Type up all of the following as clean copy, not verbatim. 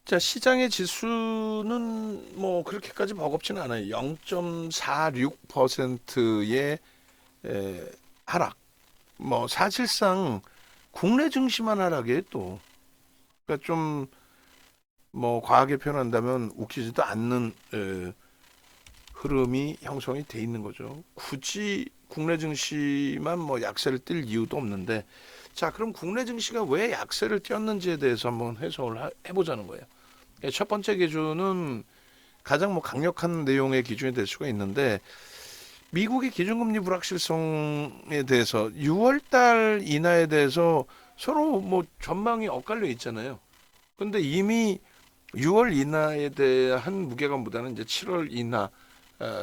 자, 시장의 지수는 뭐 그렇게까지 버겁지는 않아요. 0.46%의 하락. 뭐 사실상 국내 증시만 하락이에요 또. 그러니까 좀 뭐 과하게 표현한다면 웃기지도 않는 흐름이 형성이 돼 있는 거죠. 굳이 국내 증시만 뭐 약세를 띨 이유도 없는데, 자, 그럼 국내 증시가 왜 약세를 띄었는지에 대해서 한번 해석을 해보자는 거예요. 첫 번째 기준은 가장 뭐 강력한 내용의 기준이 될 수가 있는데, 미국의 기준금리 불확실성에 대해서 6월 달 인하에 대해서 서로 뭐 전망이 엇갈려 있잖아요. 근데 이미 6월 인하에 대한 무게감보다는 이제 7월 인하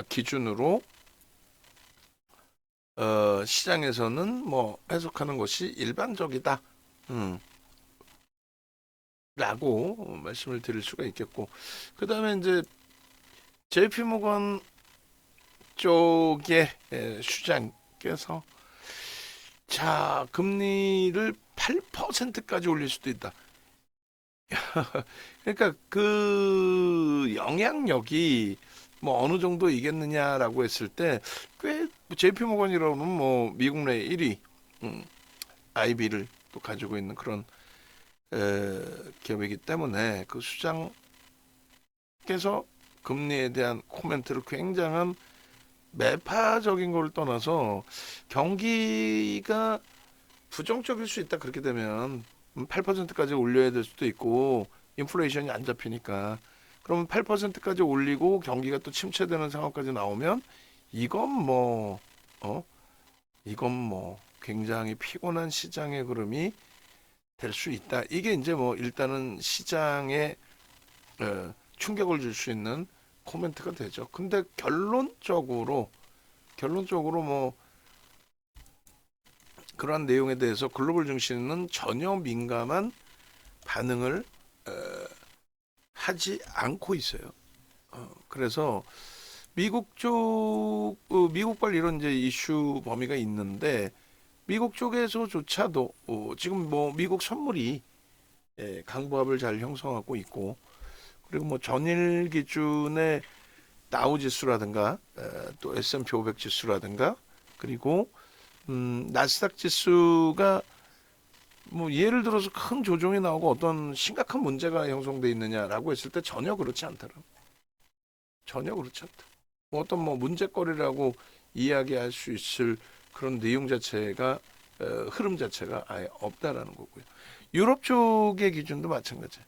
기준으로 시장에서는 뭐 해석하는 것이 일반적이다. 음, 라고 말씀을 드릴 수가 있겠고, 그 다음에 이제 JP 모건 쪽의 수장께서 자, 금리를 8%까지 올릴 수도 있다. 그러니까 그 영향력이 뭐 어느 정도 이겠느냐라고 했을 때 꽤 JP 모건이라는 뭐 미국 내 1위 IB를 또 가지고 있는 그런 기업이기 때문에 그 수장께서 금리에 대한 코멘트를 굉장한 매파적인 걸 떠나서 경기가 부정적일 수 있다. 그렇게 되면 8%까지 올려야 될 수도 있고 인플레이션이 안 잡히니까 그러면 8%까지 올리고 경기가 또 침체되는 상황까지 나오면 이건 뭐 어? 이건 뭐 굉장히 피곤한 시장의 흐름이 될 수 있다. 이게 이제 뭐 일단은 시장에 충격을 줄 수 있는 코멘트가 되죠. 근데 결론적으로 뭐 그러한 내용에 대해서 글로벌 증시는 전혀 민감한 반응을 어, 하지 않고 있어요. 그래서 미국 쪽 미국발 이런 이제 이슈 범위가 있는데 미국 쪽에서조차도 지금 뭐 미국 선물이 강보합을 잘 형성하고 있고 그리고 뭐 전일 기준의 다우 지수라든가 또 S&P 500 지수라든가 그리고 나스닥 지수가 뭐 예를 들어서 큰 조정이 나오고 어떤 심각한 문제가 형성돼 있느냐라고 했을 때 전혀 그렇지 않더라. 전혀 그렇지 않다. 뭐 어떤 뭐 문제거리라고 이야기할 수 있을 그런 내용 자체가 흐름 자체가 아예 없다라는 거고요. 유럽 쪽의 기준도 마찬가지.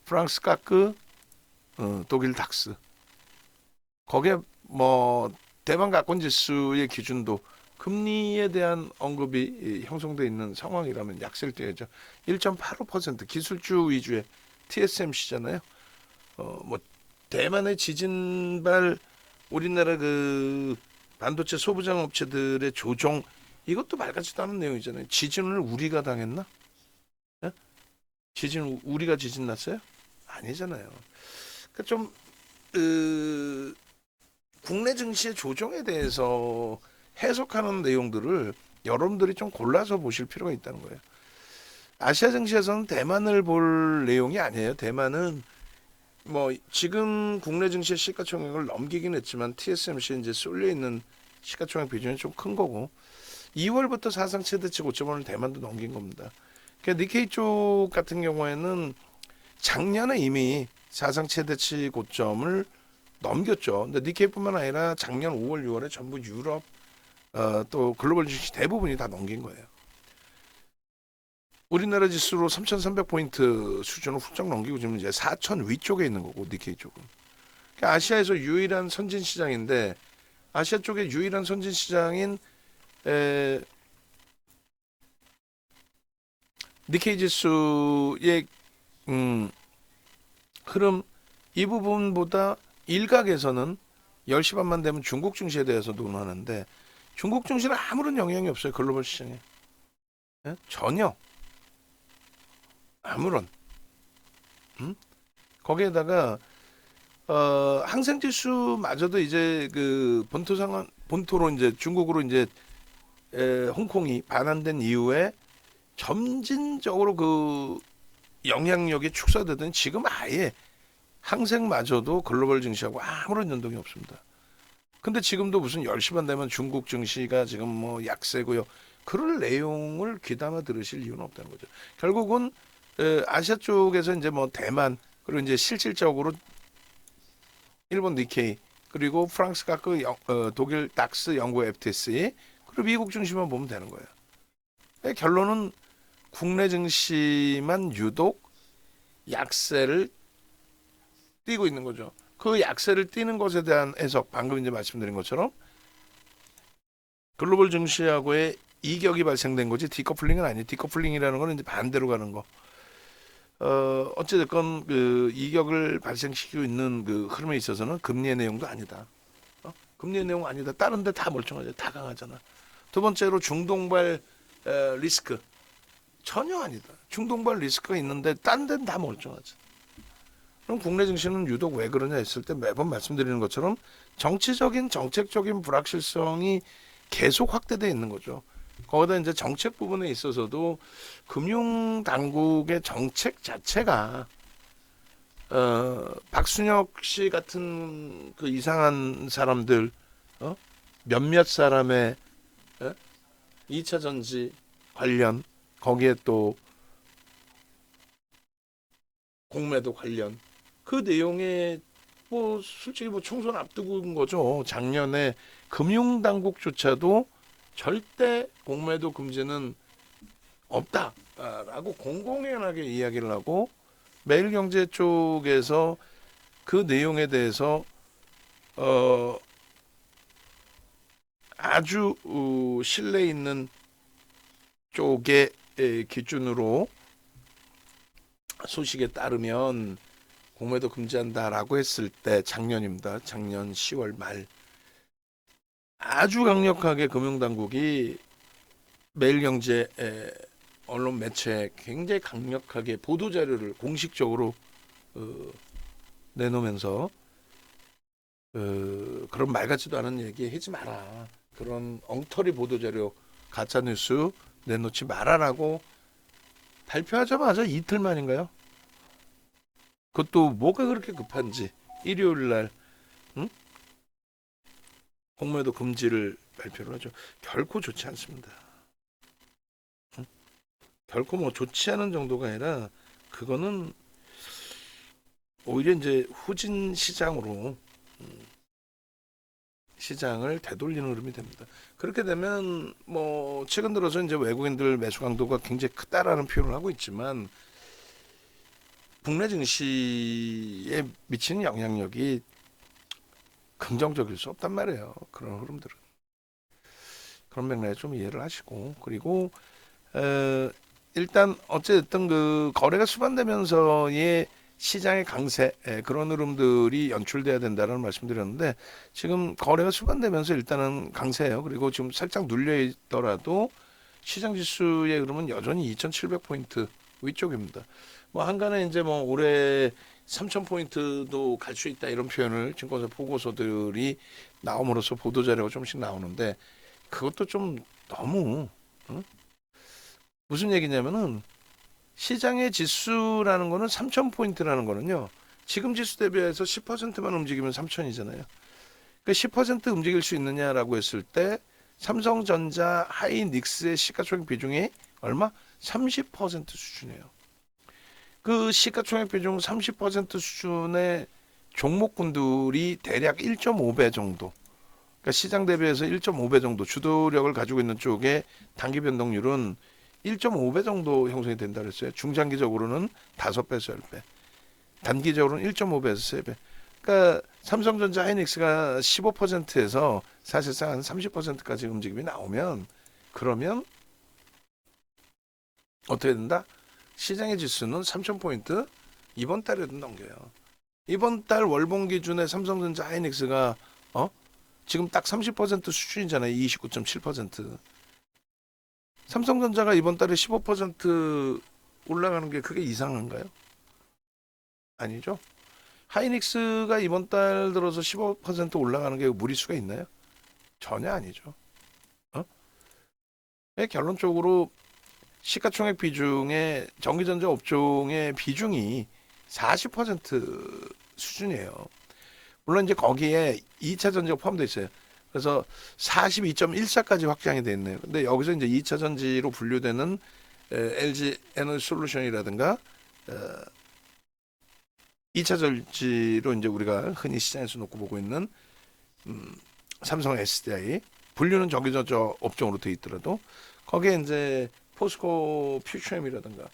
프랑스 까크, 독일 닥스. 거기에 뭐 대만 가권 지수의 기준도 금리에 대한 언급이 형성돼 있는 상황이라면 약세를 띄어야죠. 1.85% 기술주 위주의 TSMC잖아요. 뭐 대만의 지진발 우리나라 그 반도체 소부장 업체들의 조정 이것도 말 같지도 않은 내용이잖아요. 지진을 우리가 당했나? 예? 지진 우리가 지진 났어요? 아니잖아요. 그러니까 좀 국내 증시의 조정에 대해서 해석하는 내용들을 여러분들이 좀 골라서 보실 필요가 있다는 거예요. 아시아 증시에서는 대만을 볼 내용이 아니에요. 대만은 뭐 지금 국내 증시의 시가총액을 넘기긴 했지만 TSMC 이제 쏠려 있는 시가총액 비중이 좀 큰 거고 2월부터 사상 최대치 고점을 대만도 넘긴 겁니다. 그러니까 니케이 쪽 같은 경우에는 작년에 이미 사상 최대치 고점을 넘겼죠. 근데 니케이뿐만 아니라 작년 5월, 6월에 전부 유럽 또 글로벌 주식 대부분이 다 넘긴 거예요. 우리나라 지수로 3,300포인트 수준을 훌쩍 넘기고 지금 이제 4,000 위쪽에 있는 거고 니케이 쪽은. 그러니까 아시아에서 유일한 선진 시장인데 아시아 쪽의 유일한 선진 시장인 에, 니케이 지수의 흐름 이 부분보다 일각에서는 10시 반만 되면 중국 증시에 대해서 논하는데 중국 증시는 아무런 영향이 없어요. 글로벌 시장에. 예? 전혀. 아무런. 음? 거기에다가 항생 지수마저도 이제 그 본토로 이제 중국으로 이제 홍콩이 반환된 이후에 점진적으로 그 영향력이 축소되더니 지금 아예 항생마저도 글로벌 증시하고 아무런 연동이 없습니다. 근데 지금도 무슨 10시 반 되면 중국 증시가 지금 뭐 약세고요. 그럴 내용을 귀담아 들으실 이유는 없다는 거죠. 결국은 아시아 쪽에서 이제 뭐 대만 그리고 이제 실질적으로 일본 니케이 그리고 프랑스 가크 독일 닥스 영국 FTSE 그리고 미국 증시만 보면 되는 거예요. 결론은 국내 증시만 유독 약세를 띄고 있는 거죠. 그 약세를 띄는 것에 대한 해석 방금 이제 말씀드린 것처럼 글로벌 증시하고의 이격이 발생된 거지 디커플링은 아니에요. 디커플링이라는 거는 이제 반대로 가는 거. 어찌됐건 그 이격을 발생시키고 있는 그 흐름에 있어서는 금리의 내용도 아니다. 금리의 내용 아니다. 다른 데 다 멀쩡하죠. 다 강하잖아. 두 번째로 중동발 리스크 전혀 아니다. 중동발 리스크가 있는데 딴 데는 다 멀쩡하지. 그럼 국내 증시는 유독 왜 그러냐 했을 때 매번 말씀드리는 것처럼 정치적인 정책적인 불확실성이 계속 확대되어 있는 거죠. 거기다 이제 정책 부분에 있어서도 금융 당국의 정책 자체가 박순혁 씨 같은 그 이상한 사람들 몇몇 사람의 2차 전지 관련 거기에 또 공매도 관련 그 내용에 뭐 솔직히 뭐 총선 앞두고인 거죠. 작년에 금융당국조차도 절대 공매도 금지는 없다라고 공공연하게 이야기를 하고 매일경제 쪽에서 그 내용에 대해서 아주 신뢰 있는 쪽의 기준으로 소식에 따르면 공매도 금지한다라고 했을 때 작년입니다. 작년 10월 말 아주 강력하게 금융당국이 매일경제 언론 매체에 굉장히 강력하게 보도자료를 공식적으로 내놓으면서 그런 말 같지도 않은 얘기 하지 마라. 그런 엉터리 보도자료 가짜뉴스 내놓지 마라라고 발표하자마자 이틀 만인가요? 그것도 뭐가 그렇게 급한지 일요일 날 공매도 금지를 발표를 하죠. 결코 좋지 않습니다. 결코 뭐 좋지 않은 정도가 아니라 그거는 오히려 이제 후진 시장으로 시장을 되돌리는 흐름이 됩니다. 그렇게 되면 뭐 최근 들어서 이제 외국인들 매수 강도가 굉장히 크다라는 표현을 하고 있지만 국내 증시에 미치는 영향력이 긍정적일 수 없단 말이에요. 그런 흐름들은. 그런 맥락에 좀 이해를 하시고 그리고 일단 어쨌든 그 거래가 수반되면서의 시장의 강세 그런 흐름들이 연출돼야 된다는 말씀드렸는데 지금 거래가 수반되면서 일단은 강세예요. 그리고 지금 살짝 눌려 있더라도 시장 지수의 흐름은 여전히 2,700포인트 위쪽입니다. 뭐 한간에 이제 뭐 올해 3,000포인트도 갈 수 있다 이런 표현을 증권사 보고서들이 나옴으로써 보도자료가 조금씩 나오는데 그것도 좀 너무 무슨 얘기냐면은 시장의 지수라는 거는 3,000포인트라는 거는요. 지금 지수 대비해서 10%만 움직이면 3,000이잖아요. 그 10% 움직일 수 있느냐라고 했을 때 삼성전자, 하이닉스의 시가총액 비중이 얼마? 30% 수준이에요. 그 시가총액 비중 30% 수준의 종목군들이 대략 1.5배 정도. 그러니까 시장 대비해서 1.5배 정도 주도력을 가지고 있는 쪽에 단기 변동률은 1.5배 정도 형성이 된다 그랬어요. 중장기적으로는 5배에서 10배. 단기적으로는 1.5배에서 3배. 그러니까 삼성전자 하이닉스가 15%에서 사실상 한 30%까지 움직임이 나오면 그러면 어떻게 된다? 시장의 지수는 3,000포인트 이번 달에도 넘겨요. 이번 달 월봉 기준에 삼성전자 하이닉스가 지금 딱 30% 수준이잖아요. 29.7%. 삼성전자가 이번 달에 15% 올라가는 게 그게 이상한가요? 아니죠. 하이닉스가 이번 달 들어서 15% 올라가는 게 무리수가 있나요? 전혀 아니죠. 결론적으로 시가총액 비중의 전기전자 업종의 비중이 40% 수준이에요. 물론 이제 거기에 2차 전지가 포함되어 있어요. 그래서 42.14까지 확장이 돼 있네요. 근데 여기서 이제 2차 전지로 분류되는 LG 에너지 솔루션이라든가 2차 전지로 이제 우리가 흔히 시장에서 놓고 보고 있는 삼성 SDI 분류는 전기전자 업종으로 돼 있더라도 거기에 이제 포스코 퓨처엠이라든가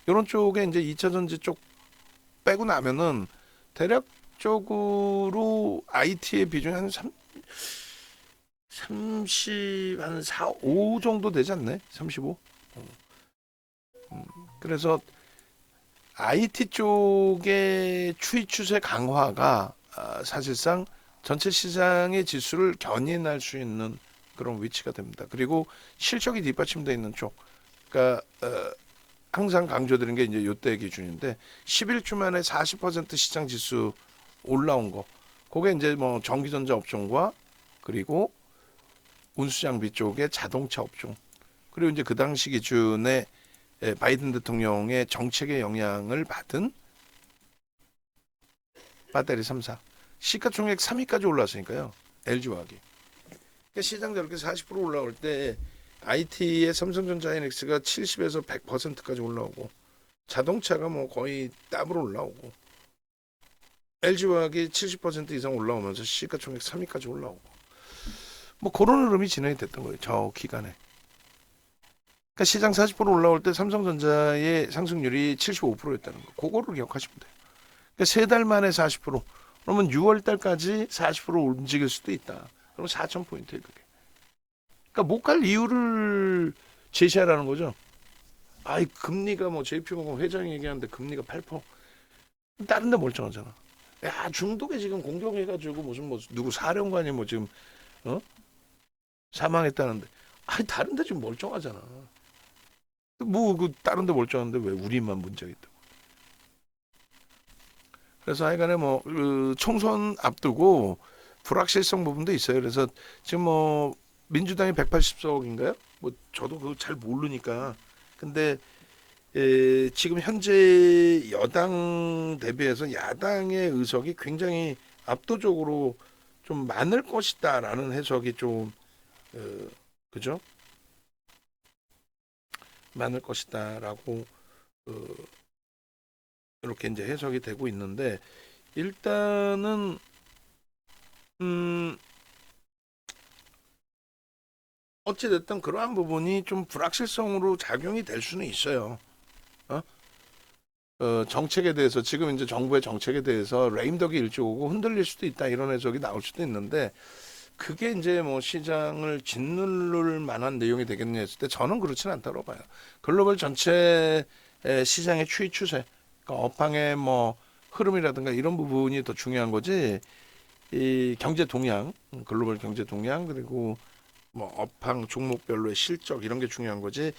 이런 쪽에 이제 2차 전지 쪽 빼고 나면은 대략적으로 IT의 비중이 한 30, 한 4, 5 정도 되지 않네? 35? 그래서 IT 쪽의 추이 추세 강화가 사실상 전체 시장의 지수를 견인할 수 있는 그런 위치가 됩니다. 그리고 실적이 뒷받침되어 있는 쪽, 그러니까 항상 강조드린 게 이제 요때 기준인데 11주 만에 40% 시장 지수 올라온 거, 그게 이제 뭐 전기전자 업종과 그리고 운수장비 쪽의 자동차 업종, 그리고 이제 그 당시 기준에 바이든 대통령의 정책의 영향을 받은 배터리 3사 시가총액 3위까지 올랐으니까요. LG화학이. 그러니까 시장 저렇게 40% 올라올 때 IT의 삼성전자 하이닉스가 70에서 100%까지 올라오고 자동차가 뭐 거의 더블 올라오고 LG화학이 70% 이상 올라오면서 시가총액 3위까지 올라오고 뭐 그런 흐름이 진행이 됐던 거예요. 저 기간에. 그러니까 시장 40% 올라올 때 삼성전자의 상승률이 75%였다는 거. 그거를 기억하시면 돼요. 그러니까 3달 만에 40%. 그러면 6월 달까지 40% 움직일 수도 있다. 그럼 4,000포인트예요, 그게. 그러니까 못 갈 이유를 제시하라는 거죠. 아이, 금리가 뭐 JP모건 회장이 얘기하는데 금리가 8%. 다른 데 멀쩡하잖아. 야, 중독에 지금 공격해가지고 무슨 뭐 누구 사령관이 뭐 지금 사망했다는데. 아니, 다른 데 지금 멀쩡하잖아. 뭐 그 다른 데 멀쩡한데 왜 우리만 문제가 있다고. 그래서 하여간에 뭐 총선 앞두고 불확실성 부분도 있어요. 그래서 지금 뭐 민주당이 180석인가요? 뭐 저도 그거 잘 모르니까. 근데 지금 현재 여당 대비해서 야당의 의석이 굉장히 압도적으로 좀 많을 것이다라는 해석이 좀 그죠? 많을 것이다라고 이렇게 이제 해석이 되고 있는데 일단은 어찌됐든 그러한 부분이 좀 불확실성으로 작용이 될 수는 있어요. 어? 정책에 대해서 지금 이제 정부의 정책에 대해서 레임덕이 일찍 오고 흔들릴 수도 있다 이런 해석이 나올 수도 있는데 그게 이제 뭐 시장을 짓누를 만한 내용이 되겠냐 했을 때 저는 그렇지는 않다고 봐요. 글로벌 전체 시장의 추이 추세, 그러니까 업황의 뭐 흐름이라든가 이런 부분이 더 중요한 거지. 이 경제 동향, 글로벌 경제 동향 그리고 뭐 업황 종목별로의 실적 이런 게 중요한 거지.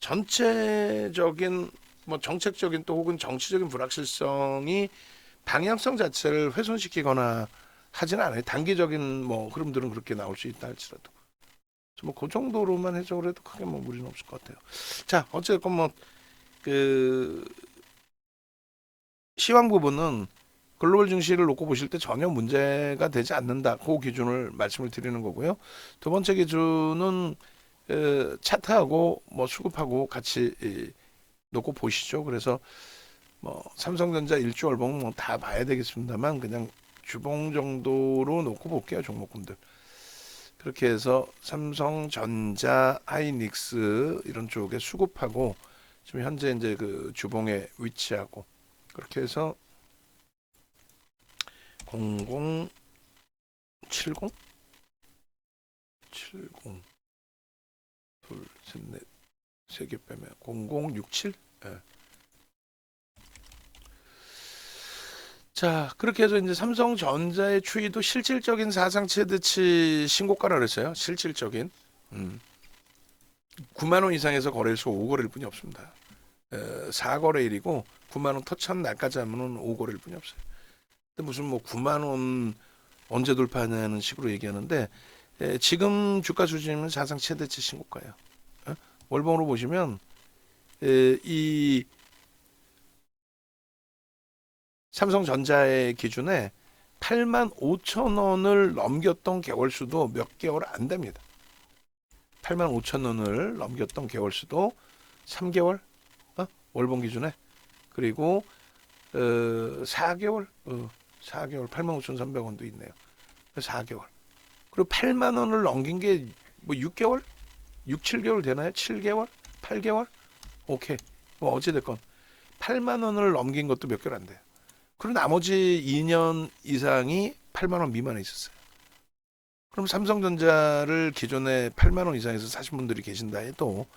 전체적인 뭐 정책적인 또 혹은 정치적인 불확실성이 방향성 자체를 훼손시키거나 하지는 않아요. 단기적인 뭐 흐름들은 그렇게 나올 수 있다 할지라도 뭐 그 정도로만 해석을 해도 크게 뭐 무리는 없을 것 같아요. 자, 어쨌건 뭐 그 시황 부분은 글로벌 증시를 놓고 보실 때 전혀 문제가 되지 않는다. 그 기준을 말씀을 드리는 거고요. 두 번째 기준은 차트하고 뭐 수급하고 같이 놓고 보시죠. 그래서 뭐 삼성전자 일주월봉 뭐 다 봐야 되겠습니다만 그냥 주봉 정도로 놓고 볼게요. 종목군들. 그렇게 해서 삼성전자, 하이닉스 이런 쪽에 수급하고 지금 현재 이제 그 주봉에 위치하고 그렇게 해서 0070 70 둘, 셋, 넷, 세 개 빼면 0067. 예. 자, 그렇게 해서 이제 삼성전자의 추이도 실질적인 사상 최대치 신고가라 그랬어요. 실질적인 9만 원 이상에서 거래일수 5거래일 뿐이 없습니다. 4거래일이고 9만 원 터치한 날까지 하면은 5거래일 뿐이 없어요. 근데 무슨 뭐 9만 원 언제 돌파하냐는 식으로 얘기하는데 지금 주가 수준이면 사상 최대치 신고가예요. 월봉으로 보시면 이 삼성전자의 기준에 8만 5천 원을 넘겼던 개월 수도 몇 개월 안 됩니다. 8만 5천 원을 넘겼던 개월 수도 3개월 월봉 기준에, 그리고 4개월 4개월 85,300원도 있네요. 4개월. 그리고 8만 원을 넘긴 게 뭐 6개월? 6, 7개월 되나요? 7개월? 8개월? 오케이. 뭐 어찌됐건 8만 원을 넘긴 것도 몇 개월 안 돼요. 그리고 나머지 2년 이상이 8만 원 미만에 있었어요. 그럼 삼성전자를 기존에 8만 원 이상에서 사신 분들이 계신다 해도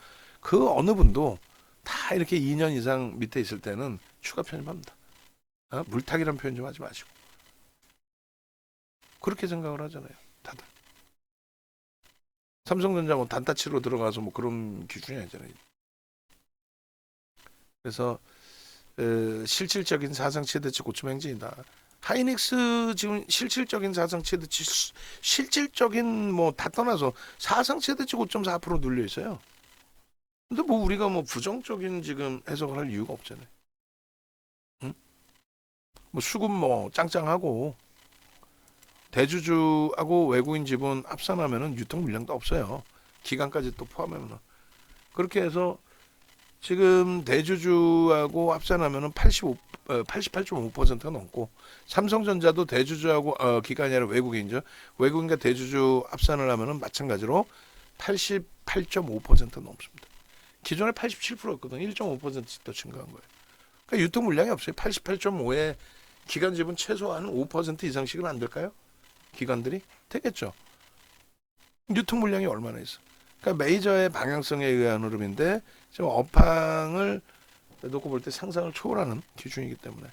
그 어느 분도 다 이렇게 2년 이상 밑에 있을 때는 추가 편입합니다. 물타기란 표현 좀 하지 마시고. 그렇게 생각을 하잖아요. 다들. 삼성전자 뭐 단타치로 들어가서 뭐 그런 기준이 아니잖아요. 그래서 실질적인 사상 최대치 고점 행진이다. 하이닉스 지금 실질적인 사상 최대치, 실질적인 뭐 다 떠나서 사상 최대치 5.4% 눌려 있어요. 근데 뭐 우리가 뭐 부정적인 지금 해석을 할 이유가 없잖아요. 응? 뭐 수급 뭐 짱짱하고 대주주하고 외국인 지분 합산하면은 유통 물량도 없어요. 기간까지 또 포함하면 그렇게 해서 지금 대주주하고 합산하면은 88.5%가 넘고, 삼성전자도 대주주하고 기관이 아니라 외국인이죠. 외국인과 대주주 합산을 하면은 마찬가지로 88.5% 넘습니다. 기존에 87%였거든. 1.5%더 증가한 거예요. 그러니까 유통 물량이 없어요. 88.5에 기관 지분 최소한 5% 이상씩은 안 될까요? 기관들이 되겠죠. 유통 물량이 얼마나 있어? 그러니까 메이저의 방향성에 의한 흐름인데 지금 업황을 놓고 볼 때 상상을 초월하는 기준이기 때문에,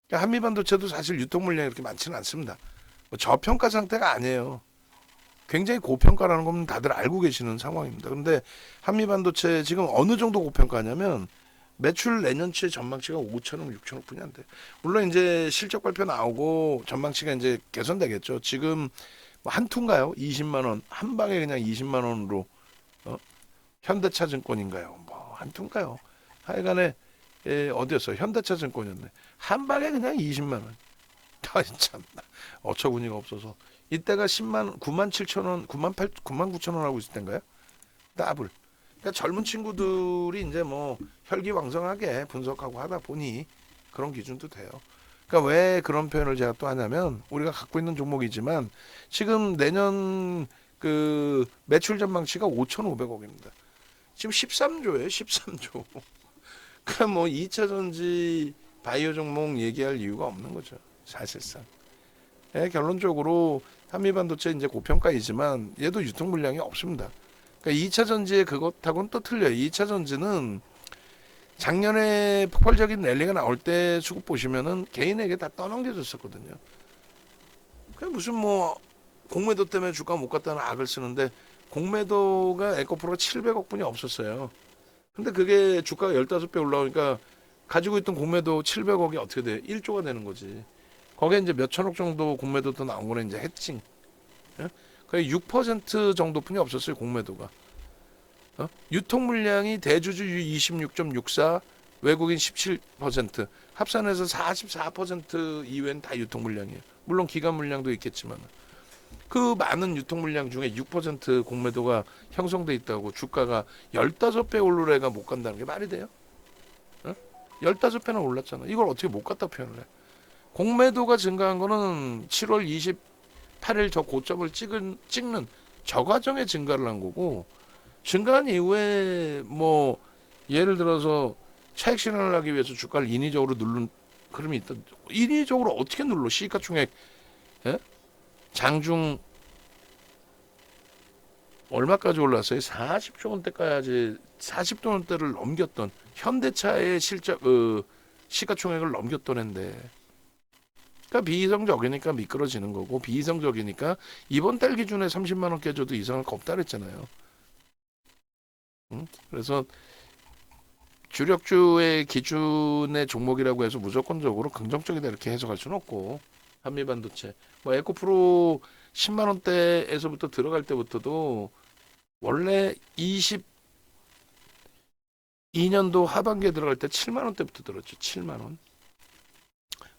그러니까 한미반도체도 사실 유통 물량이 그렇게 많지는 않습니다. 뭐 저평가 상태가 아니에요. 굉장히 고평가라는 건 다들 알고 계시는 상황입니다. 그런데 한미반도체 지금 어느 정도 고평가냐면 매출 내년치의 전망치가 5천억, 6천억 분이 안 돼. 물론 이제 실적 발표 나오고 전망치가 이제 개선되겠죠. 지금 한 투인가요? 20만 원. 한 방에 그냥 20만 원으로 현대차증권인가요? 뭐 한 투인가요? 하여간에 어디였어? 현대차증권이었네. 한 방에 그냥 20만 원. 참 어처구니가 없어서 이때가 10만 9만 7천 원, 9만 9천 원 하고 있을 때인가요? 더블. 그러니까 젊은 친구들이 이제 뭐 혈기왕성하게 분석하고 하다 보니 그런 기준도 돼요. 그러니까 왜 그런 표현을 제가 또 하냐면 우리가 갖고 있는 종목이지만 지금 내년 그 매출 전망치가 5,500억입니다. 지금 13조예요, 13조. 그럼 뭐 2차 전지 바이오 종목 얘기할 이유가 없는 거죠, 사실상. 결론적으로 한미반도체 이제 고평가이지만 얘도 유통 물량이 없습니다. 그러니까 2차 전지의 그것하고는 또 틀려요. 2차 전지는 작년에 폭발적인 랠리가 나올 때 수급 보시면은 개인에게 다 떠넘겨졌었거든요. 그 무슨 뭐 공매도 때문에 주가 못 갔다는 악을 쓰는데 공매도가 에코프로가 700억 분이 없었어요. 근데 그게 주가가 15배 올라오니까 가지고 있던 공매도 700억이 어떻게 돼? 1조가 되는 거지. 거기에 이제 몇 천억 정도 공매도 더 나온 거는 이제 해칭. 예? 거의 6% 정도뿐이 없었어요, 공매도가. 유통 물량이 대주주 26.64, 외국인 17%, 합산해서 44% 이외는 다 유통 물량이에요. 물론 기관 물량도 있겠지만 그 많은 유통 물량 중에 6% 공매도가 형성돼 있다고 주가가 15배 오르래가 못 간다는 게 말이 돼요? 15배나 올랐잖아. 이걸 어떻게 못 갔다 표현을 해? 공매도가 증가한 거는 7월 28일 저 고점을 찍는 저 과정에 증가를 한 거고, 증가한 이후에 뭐 예를 들어서 차익 실현을 하기 위해서 주가를 인위적으로 누른 흐름이 있다. 인위적으로 어떻게 눌러? 시가총액 장중 얼마까지 올랐어요? 40조 원대까지, 40조 원대를 넘겼던 현대차의 실적 시가총액을 넘겼던 애인데, 그러니까 비이성적이니까 미끄러지는 거고, 비이성적이니까 이번 달 기준에 30만 원 깨져도 이상할 거 없다 그랬잖아요. 그래서 주력주의 기준의 종목이라고 해서 무조건적으로 긍정적이다 이렇게 해석할 수는 없고, 한미반도체 뭐 에코프로 10만 원대에서부터 들어갈 때부터도 원래 2년도 하반기에 들어갈 때 7만 원대부터 들었죠. 7만 원.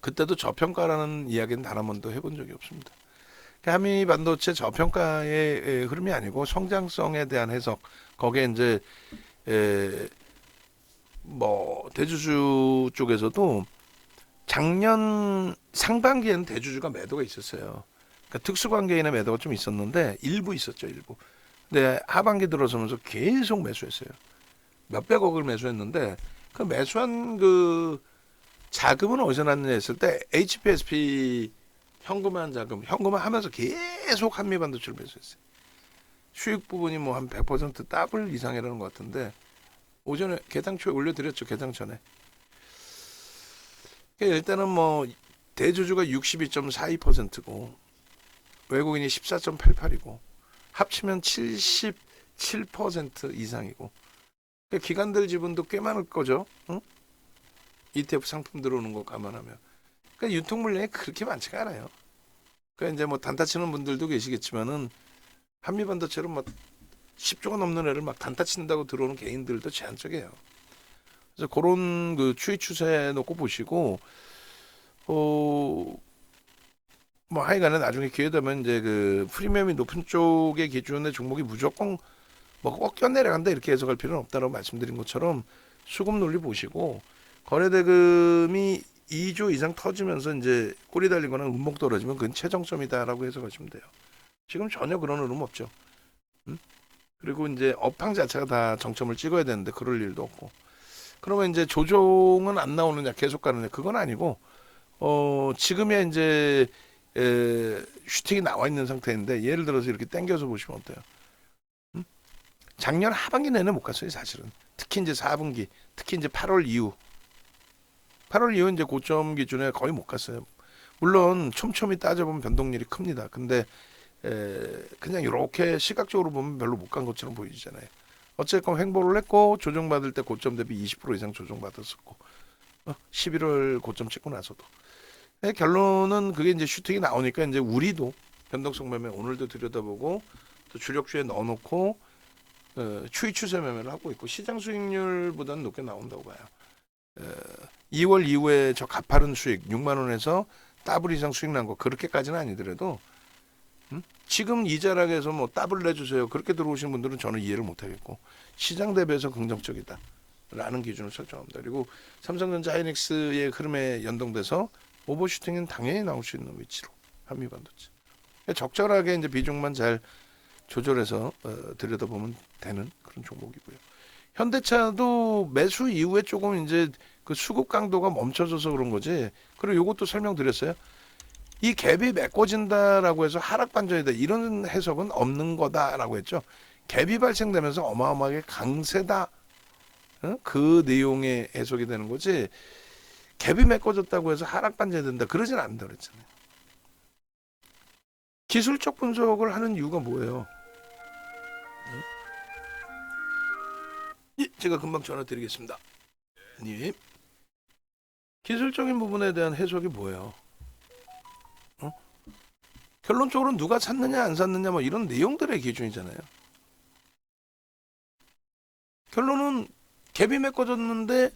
그때도 저평가라는 이야기는 단 한 번도 해본 적이 없습니다. 한미 반도체 저평가의 흐름이 아니고 성장성에 대한 해석. 거기에 이제 뭐 대주주 쪽에서도 작년 상반기에는 대주주가 매도가 있었어요. 그러니까 특수관계인의 매도가 좀 있었는데 일부 있었죠, 일부. 근데 하반기 들어서면서 계속 매수했어요. 몇백억을 매수했는데 그 매수한 그 자금은 어디서 났느냐 했을 때 HPSP 현금화 자금, 현금화 하면서 계속 한미반도체를 매수했어요. 수익 부분이 뭐 한 100% 더블 이상이라는 것 같은데 오전에 개당 초에 올려드렸죠. 개당 전에. 일단은 뭐 대주주가 62.42%고 외국인이 14.88이고 합치면 77% 이상이고 기관들 지분도 꽤 많을 거죠. 응? ETF 상품 들어오는 거 감안하면. 그러니까 유통 물량이 그렇게 많지가 않아요. 그러니까 이제 뭐 단타 치는 분들도 계시겠지만은 한미 반도체로 막 10조가 넘는 애를 막 단타 친다고 들어오는 개인들도 제한적이에요. 그래서 그런 그 추이 추세 놓고 보시고 뭐 하여간에 나중에 기회 되면 이제 그 프리미엄이 높은 쪽의 기준의 종목이 무조건 뭐 꺾여 내려간다 이렇게 해석할 필요는 없다고 말씀드린 것처럼 수급 논리 보시고 거래대금이 2조 이상 터지면서 이제 꼬리 달리거나 운목 떨어지면 그건 최정점이다라고 해석하시면 돼요. 지금 전혀 그런 흐름 없죠. 그리고 이제 업황 자체가 다 정점을 찍어야 되는데 그럴 일도 없고. 그러면 이제 조정은 안 나오느냐 계속 가느냐 그건 아니고 지금이야 이제 슈팅이 나와 있는 상태인데 예를 들어서 이렇게 당겨서 보시면 어때요? 작년 하반기 내내 못 갔어요 사실은. 특히 이제 4분기, 특히 이제 8월 이후 이제 고점 기준에 거의 못 갔어요. 물론 촘촘히 따져보면 변동률이 큽니다. 근데 그냥 이렇게 시각적으로 보면 별로 못 간 것처럼 보이잖아요. 어쨌건 횡보를 했고 조정받을 때 고점 대비 20% 이상 조정받았었고 11월 고점 찍고 나서도 결론은 그게 이제 슈팅이 나오니까 이제 우리도 변동성 매매 오늘도 들여다보고 또 주력주에 넣어놓고 추이 추세 매매를 하고 있고 시장 수익률보다는 높게 나온다고 봐요. 2월 이후에 저 가파른 수익 6만 원에서 더블 이상 수익 난 거 그렇게까지는 아니더라도 지금 이자락에서 뭐 더블 내주세요 그렇게 들어오신 분들은 저는 이해를 못하겠고 시장 대비해서 긍정적이다 라는 기준을 설정합니다. 그리고 삼성전자 하이닉스의 흐름에 연동돼서 오버슈팅은 당연히 나올 수 있는 위치로 한미반도체 적절하게 이제 비중만 잘 조절해서 들여다보면 되는 그런 종목이고요. 현대차도 매수 이후에 조금 이제 그 수급 강도가 멈춰져서 그런 거지. 그리고 이것도 설명드렸어요. 이 갭이 메꿔진다라고 해서 하락 반전이다 이런 해석은 없는 거다라고 했죠. 갭이 발생되면서 어마어마하게 강세다. 그 내용의 해석이 되는 거지. 갭이 메꿔졌다고 해서 하락 반전이 된다 그러진 않는다 그랬잖아요. 기술적 분석을 하는 이유가 뭐예요? 제가 금방 전화 드리겠습니다. 님, 기술적인 부분에 대한 해석이 뭐예요? 결론적으로 누가 샀느냐 안 샀느냐 뭐 이런 내용들의 기준이잖아요. 결론은 갭이 메꿔졌는데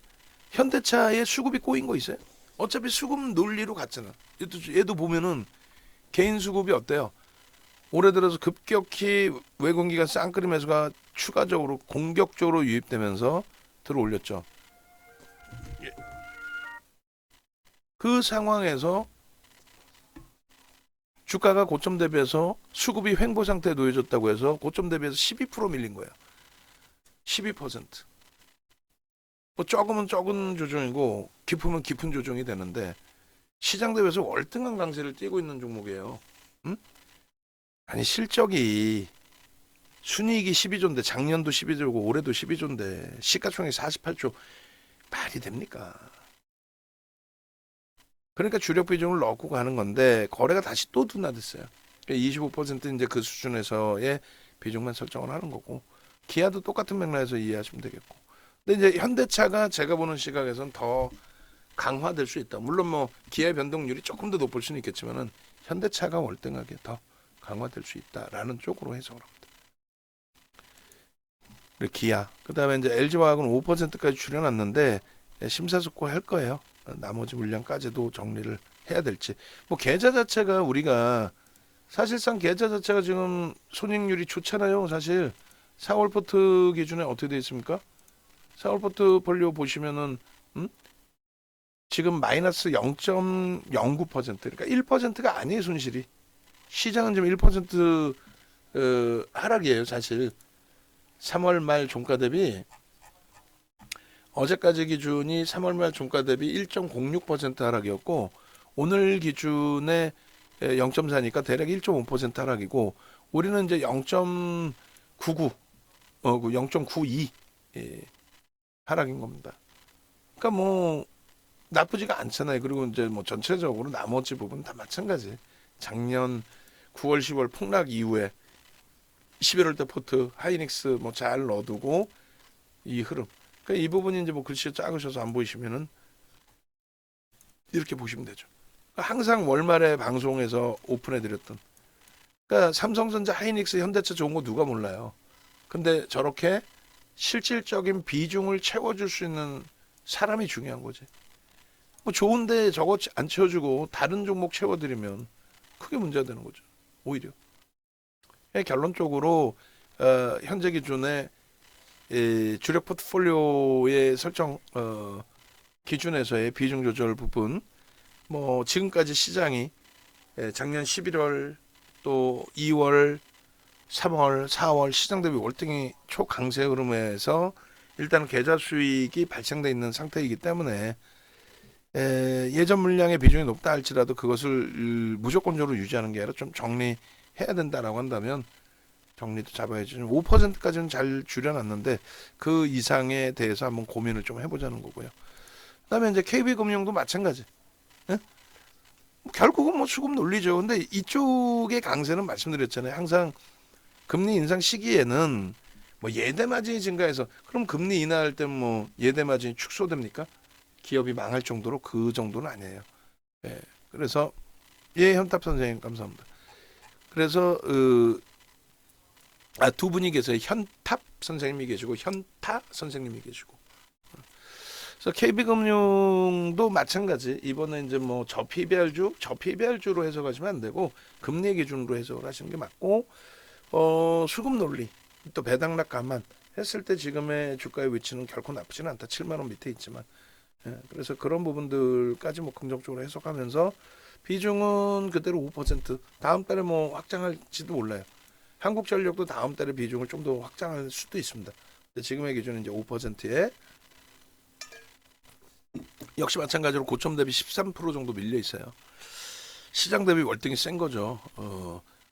현대차에 수급이 꼬인 거 있어요? 어차피 수급 논리로 갔잖아. 얘도 보면은 개인 수급이 어때요? 올해 들어서 급격히 외국인기관 쌍끌이 매수가 추가적으로 공격적으로 유입되면서 들어올렸죠. 그 상황에서 주가가 고점 대비해서 수급이 횡보 상태에 놓여졌다고 해서 고점 대비해서 12% 밀린 거예요. 12%. 뭐 적으면 적은 조정이고 깊으면 깊은 조정이 되는데 시장 대비해서 월등한 강세를 띠고 있는 종목이에요. 아니 실적이 순이익이 12조인데 작년도 12조고 올해도 12조인데 시가총액 48조 말이 됩니까? 그러니까 주력 비중을 넣고 가는 건데 거래가 다시 또 둔화됐어요. 25% 이제 그 수준에서의 비중만 설정을 하는 거고 기아도 똑같은 맥락에서 이해하시면 되겠고. 근데 이제 현대차가 제가 보는 시각에서는 더 강화될 수 있다. 물론 뭐 기아 변동률이 조금 더 높을 수는 있겠지만은 현대차가 월등하게 더 강화될 수 있다라는 쪽으로 해석을 합니다. 그리고 기아. 그다음에 이제 LG화학은 5%까지 줄여놨는데 심사숙고할 거예요. 나머지 물량까지도 정리를 해야 될지. 뭐 계좌 자체가 우리가 사실상 계좌 자체가 지금 손익률이 좋잖아요. 사실 4월 포트 기준에 어떻게 되어 있습니까? 4월 포트폴리오 보시면은 지금 마이너스 0.09% 그러니까 1%가 아니에요 손실이. 시장은 지금 1% 하락이에요 사실. 3월 말 종가 대비 어제까지 기준이 3월 말 종가 대비 1.06% 하락이었고 오늘 기준에 0.4니까 대략 1.5% 하락이고 우리는 이제 0.99 0.92 하락인 겁니다. 그러니까 뭐 나쁘지가 않잖아요. 그리고 이제 뭐 전체적으로 나머지 부분 다 마찬가지. 작년 9월 10월 폭락 이후에 11월 때 포트 하이닉스 뭐 잘 넣어두고 이 흐름. 그러니까 이 부분이 이제 뭐 글씨가 작으셔서 안 보이시면은 이렇게 보시면 되죠. 그러니까 항상 월말에 방송에서 오픈해드렸던. 그러니까 삼성전자, 하이닉스, 현대차 좋은 거 누가 몰라요. 근데 저렇게 실질적인 비중을 채워줄 수 있는 사람이 중요한 거지. 뭐 좋은데 저거 안 채워주고 다른 종목 채워드리면 크게 문제가 되는 거죠. 오히려. 결론적으로 현재 기준에 주력 포트폴리오의 설정 기준에서의 비중 조절 부분 뭐 지금까지 시장이 작년 11월 또 2월 3월 4월 시장 대비 월등히 초강세 흐름에서 일단 계좌 수익이 발생돼 있는 상태이기 때문에 예전 물량의 비중이 높다 할지라도 그것을 무조건적으로 유지하는 게 아니라 좀 정리해야 된다라고 한다면 정리도 잡아야지. 5%까지는 잘 줄여놨는데 그 이상에 대해서 한번 고민을 좀 해보자는 거고요. 그다음에 이제 KB금융도 마찬가지. 예? 뭐 결국은 뭐 수급 논리죠. 근데 이쪽의 강세는 말씀드렸잖아요. 항상 금리 인상 시기에는 뭐 예대 마진이 증가해서 그럼 금리 인하할 때 뭐 예대 마진이 축소됩니까? 기업이 망할 정도로 그 정도는 아니에요. 예. 그래서 현탑 선생님 감사합니다. 그래서 두 분이 계세요. 현탑 선생님이 계시고 현타 선생님이 계시고. 그래서 KB금융도 마찬가지. 이번에 이제 뭐 저PBR주로 해석하시면 안 되고 금리 기준으로 해석을 하시는 게 맞고 수급 논리 또 배당락 감안 했을 때 지금의 주가의 위치는 결코 나쁘지는 않다. 7만 원 밑에 있지만. 그래서 그런 부분들까지 뭐 긍정적으로 해석하면서 비중은 그대로 5% 다음 달에 뭐 확장할지도 몰라요. 한국전력도 다음 달에 비중을 좀 더 확장할 수도 있습니다. 지금의 기준은 이제 5%에 역시 마찬가지로 고점 대비 13% 정도 밀려 있어요. 시장 대비 월등히 센 거죠.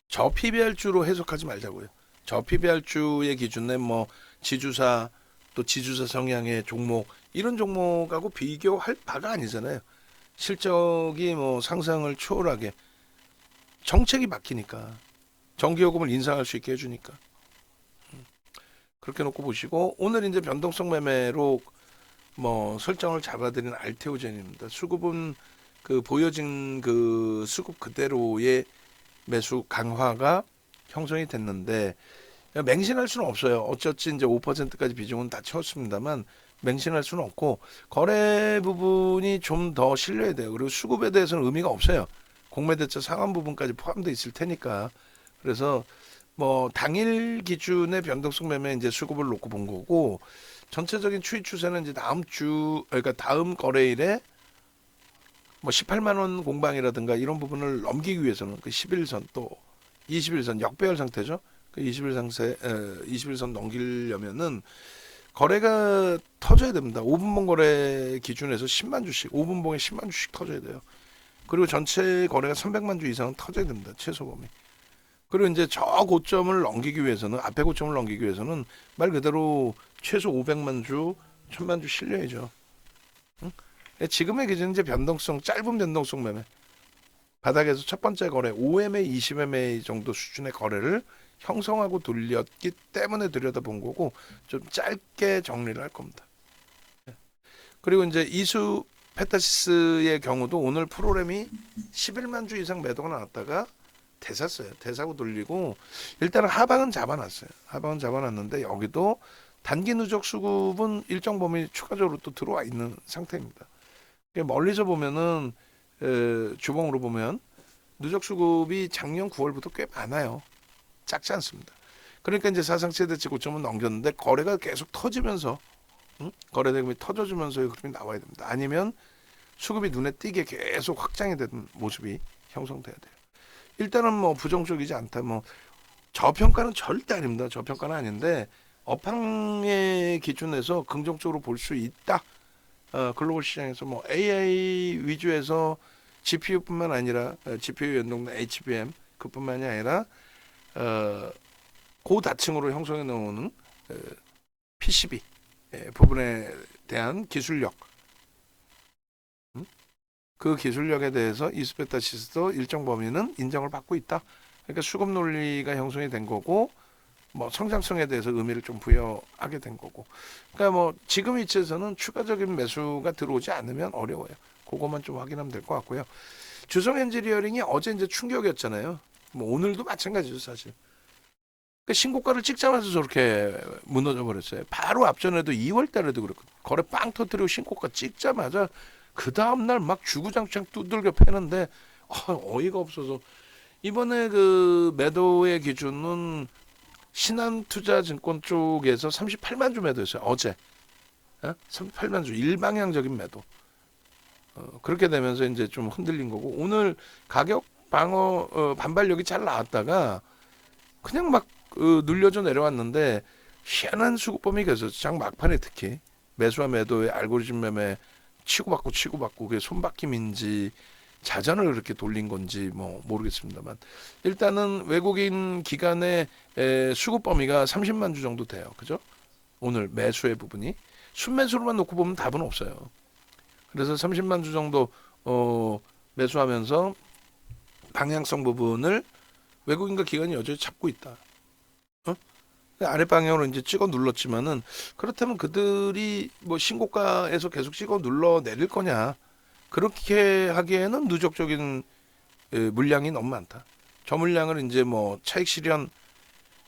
저 PBR주로 해석하지 말자고요. 저 PBR주의 기준에 뭐 지주사 또 지주사 성향의 종목 이런 종목하고 비교할 바가 아니잖아요. 실적이 뭐 상상을 초월하게 정책이 바뀌니까 전기요금을 인상할 수 있게 해주니까 그렇게 놓고 보시고 오늘 이제 변동성 매매로 뭐 설정을 잡아드린 알테오젠입니다. 수급은 그 보여진 그 수급 그대로의 매수 강화가 형성이 됐는데 맹신할 수는 없어요. 어쩌지 이제 5%까지 비중은 다 채웠습니다만 맹신할 수는 없고 거래 부분이 좀 더 실려야 돼요. 그리고 수급에 대해서는 의미가 없어요. 공매대차 상환 부분까지 포함되어 있을 테니까. 그래서 뭐 당일 기준의 변동성 매매 이제 수급을 놓고 본 거고 전체적인 추이 추세는 이제 그러니까 다음 거래일에 뭐 18만 원 공방이라든가 이런 부분을 넘기기 위해서는 그 11선 또 21선 역배열 상태죠. 그 21선 넘기려면은 거래가 터져야 됩니다. 5분봉 거래 기준에서 10만 주씩, 5분봉에 10만 주씩 터져야 돼요. 그리고 전체 거래가 300만 주 이상은 터져야 됩니다. 최소 범위. 그리고 이제 저 고점을 넘기기 위해서는 앞에 고점을 넘기기 위해서는 말 그대로 최소 500만 주, 1000만 주 실려야죠. 응? 지금의 기준은 이제 변동성, 짧은 변동성 매매. 바닥에서 첫 번째 거래 5MA, 20MA 정도 수준의 거래를 형성하고 돌렸기 때문에 들여다본 거고 좀 짧게 정리를 할 겁니다. 그리고 이제 이수 페타시스의 경우도 오늘 프로그램이 11만 주 이상 매도가 나왔다가 대샀어요. 대사고 돌리고 일단은 하방은 잡아놨어요. 하방은 잡아놨는데 여기도 단기 누적 수급은 일정 범위 추가적으로 또 들어와 있는 상태입니다. 멀리서 보면은 주봉으로 보면 누적 수급이 작년 9월부터 꽤 많아요. 작지 않습니다. 그러니까 이제 사상 최대치 고점은 넘겼는데 거래가 계속 터지면서 거래 대금이 터져주면서의 흐름이 나와야 됩니다. 아니면 수급이 눈에 띄게 계속 확장이 되는 모습이 형성돼야 돼요. 일단은 뭐 부정적이지 않다. 뭐 저평가는 절대 아닙니다. 저평가는 아닌데 업황의 기준에서 긍정적으로 볼 수 있다. 글로벌 시장에서 뭐 AI 위주에서 GPU뿐만 아니라 GPU 연동된 HBM 그뿐만이 아니라 고다층으로 형성해 놓은 PCB 부분에 대한 기술력, 그 기술력에 대해서 이스페타시스도 일정 범위는 인정을 받고 있다. 그러니까 수급 논리가 형성이 된 거고, 뭐 성장성에 대해서 의미를 좀 부여하게 된 거고. 그러니까 뭐 지금 위치에서는 추가적인 매수가 들어오지 않으면 어려워요. 그것만 좀 확인하면 될 것 같고요. 주성 엔지니어링이 어제 이제 충격이었잖아요. 뭐 오늘도 마찬가지죠, 사실. 그러니까 신고가를 찍자마자 저렇게 무너져 버렸어요. 바로 앞전에도 2월 달에도 그랬거든요. 거래 빵 터뜨리고 신고가 찍자마자 그 다음날 막 주구장창 두들겨 패는데 어이가 없어서 이번에 그 매도의 기준은 신한투자증권 쪽에서 38만 주 매도했어요. 어제 38만 주 일방향적인 매도. 그렇게 되면서 이제 좀 흔들린 거고 오늘 가격 방어 반발력이 잘 나왔다가 그냥 막 눌려져 내려왔는데 희한한 수급범위 계속 장 막판에 특히 매수와 매도의 알고리즘 매매 치고받고 그게 손바뀜인지 자전을 그렇게 돌린 건지 뭐 모르겠습니다만 일단은 외국인 기관의 수급 범위가 30만 주 정도 돼요. 그죠? 오늘 매수의 부분이 순매수로만 놓고 보면 답은 없어요. 그래서 30만 주 정도 매수하면서 방향성 부분을 외국인과 기관이 여전히 잡고 있다. 아래 방향으로 이제 찍어 눌렀지만은 그렇다면 그들이 뭐 신고가에서 계속 찍어 눌러 내릴 거냐? 그렇게 하기에는 누적적인 물량이 너무 많다. 저 물량을 이제 뭐 차익 실현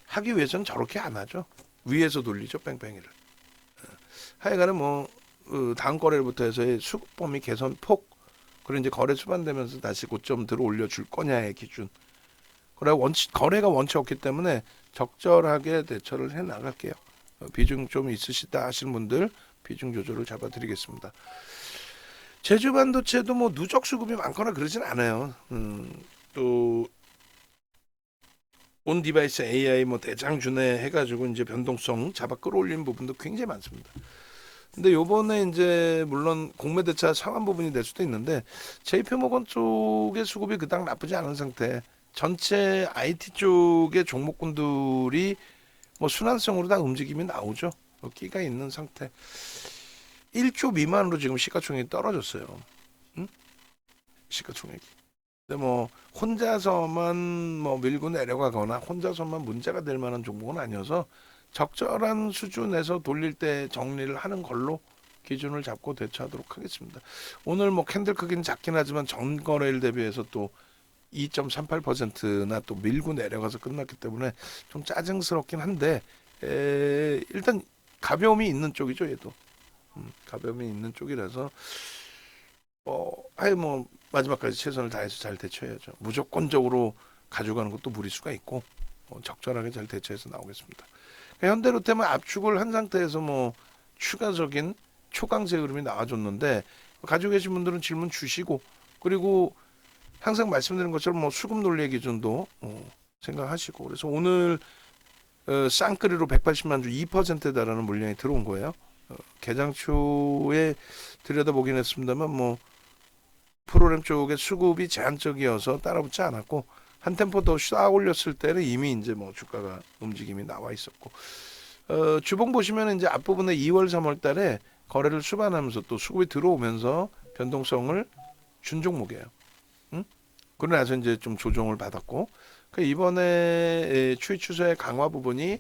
하기 위해서는 저렇게 안 하죠. 위에서 돌리죠, 뺑뺑이를. 하여간에 뭐 다음 거래부터 해서의 수급 범위 개선 폭 그리고 이제 거래 수반되면서 다시 고점 들어 올려줄 거냐의 기준. 그리고 거래가 원치 없기 때문에 적절하게 대처를 해 나갈게요. 비중 좀 있으시다 하시는 분들 비중 조절을 잡아드리겠습니다. 제주 반도체도 뭐 누적 수급이 많거나 그러진 않아요. 또 온 디바이스 AI 뭐 대장주내 해가지고 이제 변동성 잡아 끌어올리는 부분도 굉장히 많습니다. 근데 요번에 이제 물론 공매대차 상환 부분이 될 수도 있는데 JP모건 쪽의 수급이 그닥 나쁘지 않은 상태. 전체 IT 쪽의 종목군들이 뭐 순환성으로 다 움직임이 나오죠. 끼가 있는 상태. 1조 미만으로 지금 시가총액이 떨어졌어요. 시가총액이. 근데 뭐 혼자서만 뭐 밀고 내려가거나 혼자서만 문제가 될 만한 종목은 아니어서 적절한 수준에서 돌릴 때 정리를 하는 걸로 기준을 잡고 대처하도록 하겠습니다. 오늘 뭐 캔들 크기는 작긴 하지만 전 거래일 대비해서 또 2.38%나 또 밀고 내려가서 끝났기 때문에 좀 짜증스럽긴 한데 일단 가벼움이 있는 쪽이죠, 얘도. 가벼움이 있는 쪽이라서 뭐 마지막까지 최선을 다해서 잘 대처해야죠. 무조건적으로 가져가는 것도 무리수가 있고 적절하게 잘 대처해서 나오겠습니다. 그러니까 현대로템은 압축을 한 상태에서 뭐 추가적인 초강세 흐름이 나와줬는데 가지고 계신 분들은 질문 주시고 그리고 항상 말씀드린 것처럼 뭐 수급 논리의 기준도 생각하시고 그래서 오늘 쌍끌이로 180만 주 2%에 달하는 물량이 들어온 거예요. 개장 초에 들여다보긴 했습니다만 뭐 프로그램 쪽의 수급이 제한적이어서 따라붙지 않았고 한 템포 더 쌓아 올렸을 때는 이미 이제 뭐 주가가 움직임이 나와 있었고 주봉 보시면 이제 앞부분에 2월 3월 달에 거래를 수반하면서 또 수급이 들어오면서 변동성을 준 종목이에요. 그러고 나서 이제 좀 조정을 받았고 이번에 추이 추세의 강화 부분이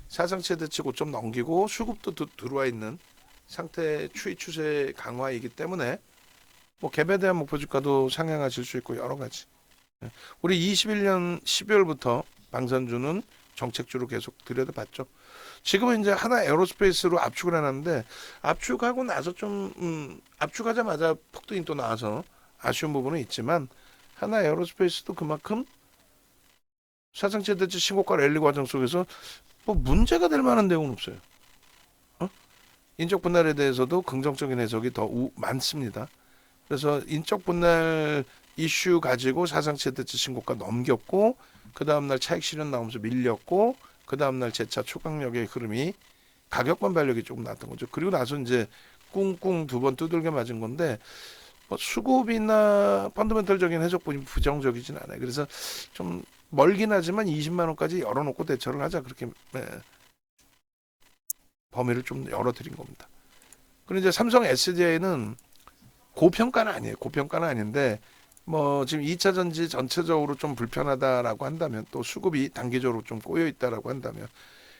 사상 최대치 고점 넘기고 수급도 들어와 있는 상태 추이 추세 강화이기 때문에 뭐 갭에 대한 목표 주가도 상향하실 수 있고 여러 가지. 우리 21년 12월부터 방산주는 정책주로 계속 들여다봤죠. 지금은 이제 하나 에어로스페이스로 압축을 해놨는데 압축하고 나서 좀 압축하자마자 폭등이 또 나와서 아쉬운 부분은 있지만 하나 에어로스페이스도 그만큼 사상 최대치 신고가 랠리 과정 속에서 뭐 문제가 될 만한 내용은 없어요. 인적 분할에 대해서도 긍정적인 해석이 더 많습니다. 그래서 인적 분할 이슈 가지고 사상 최대치 신고가 넘겼고 그 다음날 차익 실현 나오면서 밀렸고 그 다음날 재차 초강력의 흐름이 가격만 발력이 조금 났던 거죠. 그리고 나서 이제 꿍꿍 두 번 두들겨 맞은 건데 뭐 수급이나 펀더멘털적인 해석분이 부정적이진 않아요. 그래서 좀 멀긴 하지만 20만 원까지 열어놓고 대처를 하자 그렇게 범위를 좀 열어드린 겁니다. 그리고 이제 삼성 SDI는 고평가는 아니에요. 고평가는 아닌데 뭐 지금 2차 전지 전체적으로 좀 불편하다라고 한다면 또 수급이 단기적으로 좀 꼬여 있다라고 한다면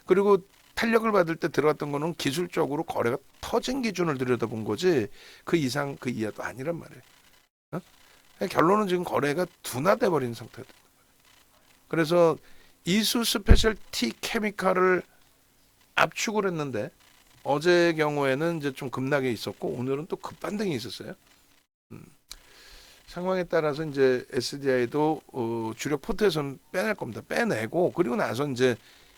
그리고 탄력을 받을 때 들어갔던 거는 기술적으로 거래가 터진 기준을 들여다본 거지 그 이상 그 이하도 아니란 말이에요. 결론은 지금 거래가 둔화돼 버린 상태다. 그래서 이수 스페셜티 케미칼을 압축을 했는데 어제 경우에는 이제 좀 급락이 있었고 오늘은 또 급반등이 있었어요. 상황에 따라서 이제 SDI도 주력 포트에서는 빼낼 겁니다. 빼내고 그리고 나서 이제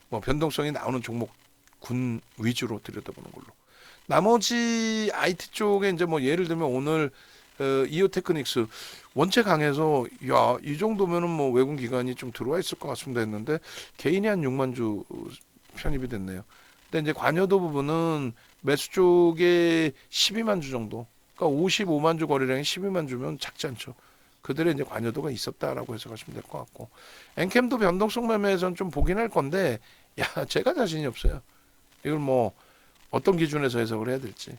뭐 변동성이 나오는 종목군 위주로 들여다보는 걸로. 나머지 IT 쪽에 이제 뭐 예를 들면 오늘 이오테크닉스 원체 강해서 야 이 정도면은 뭐 외국 기관이 좀 들어와 있을 것 같습니다 했는데 개인이 한 6만 주 편입이 됐네요. 근데 이제 관여도 부분은 매수 쪽에 12만 주 정도. 그러니까 55만 주 거래량이 12만 주면 작지 않죠. 그들의 이제 관여도가 있었다라고 해석하시면 될 것 같고 엔캠도 변동성 매매에서는 좀 보긴 할 건데 야 제가 자신이 없어요. 이걸 뭐 어떤 기준에서 해석을 해야 될지.